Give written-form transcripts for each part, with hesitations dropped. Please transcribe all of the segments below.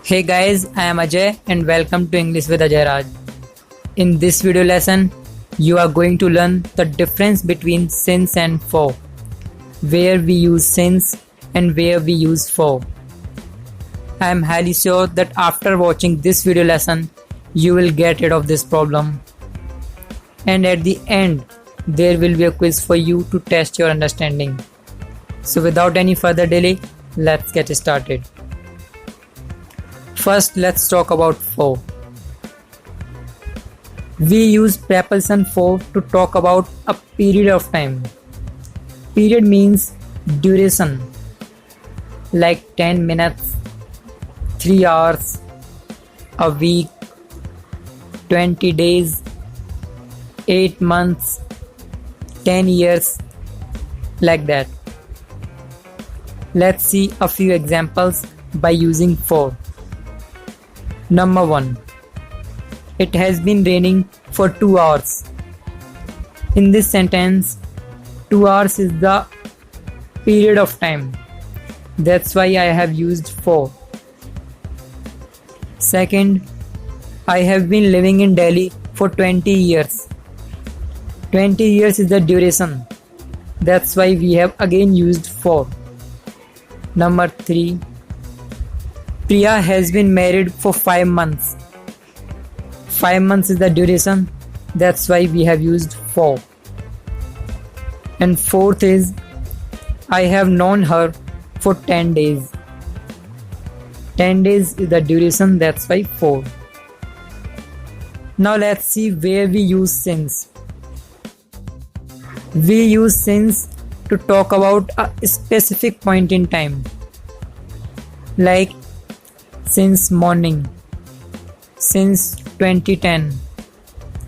Hey guys, I am Ajay and welcome to English with Ajayraj. In this video lesson, you are going to learn the difference between since and for, where we use since and where we use for. I am highly sure that after watching this video lesson, you will get rid of this problem. And at the end, there will be a quiz for you to test your understanding. So without any further delay, let's get started. First, let's talk about for. We use preposition for to talk about a period of time. Period means duration, like 10 minutes, 3 hours, a week, 20 days, 8 months, 10 years, like that. Let's see a few examples by using for. Number 1. It has been raining for 2 hours. In this sentence, 2 hours is the period of time. That's why I have used for. Second, I have been living in Delhi for 20 years. 20 years is the duration. That's why we have again used for. Number 3. Priya has been married for 5 months. 5 months is the duration. That's why we have used for. And fourth is, I have known her for 10 days. 10 days is the duration. That's why for. Now let's see where we use since. We use since to talk about a specific point in time, like since morning, since 2010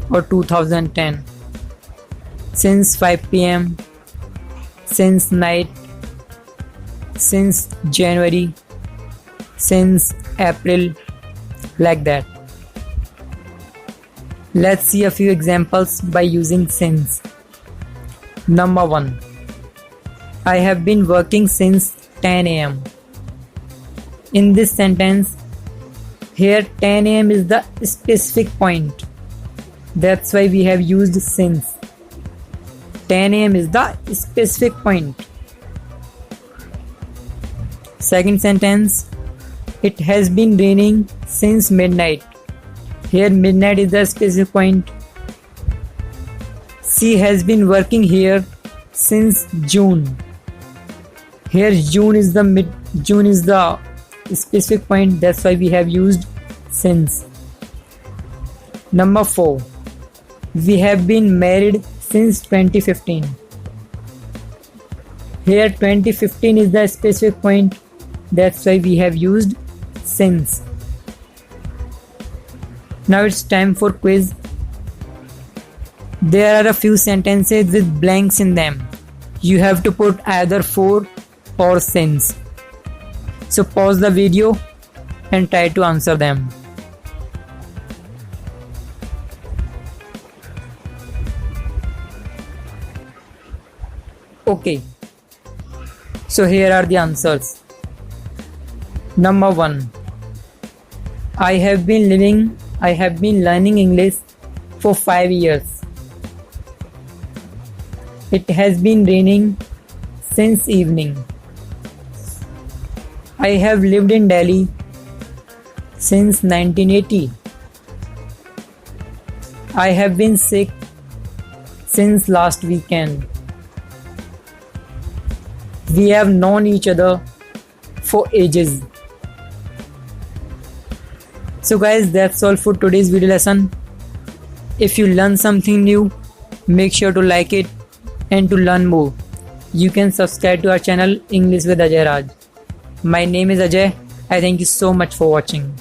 or 2010, since 5 p.m., since night, since January, since April, like that. Let's see a few examples by using since. Number 1. I have been working since 10 a.m. In this sentence, here 10 a.m. is the specific point. That's why we have used since. 10 a.m. is the specific point. Second sentence, it has been raining since midnight. Here midnight is the specific point. She has been working here since June. Here June is the specific point. That's why we have used since. Number 4. We have been married since 2015. Here 2015 is the specific point. That's why we have used since. Now it's time for quiz. There are a few sentences with blanks in them. You have to put either for or since. So pause the video and try to answer them. Okay. So here are the answers. Number 1. I have been learning English for 5 years. It has been raining since evening. I have lived in Delhi since 1980. I have been sick since last weekend. We have known each other for ages. So guys, that's all for today's video lesson. If you learn something new, make sure to like it, and to learn more, you can subscribe to our channel English with Ajayraj. My name is Ajay. I thank you so much for watching.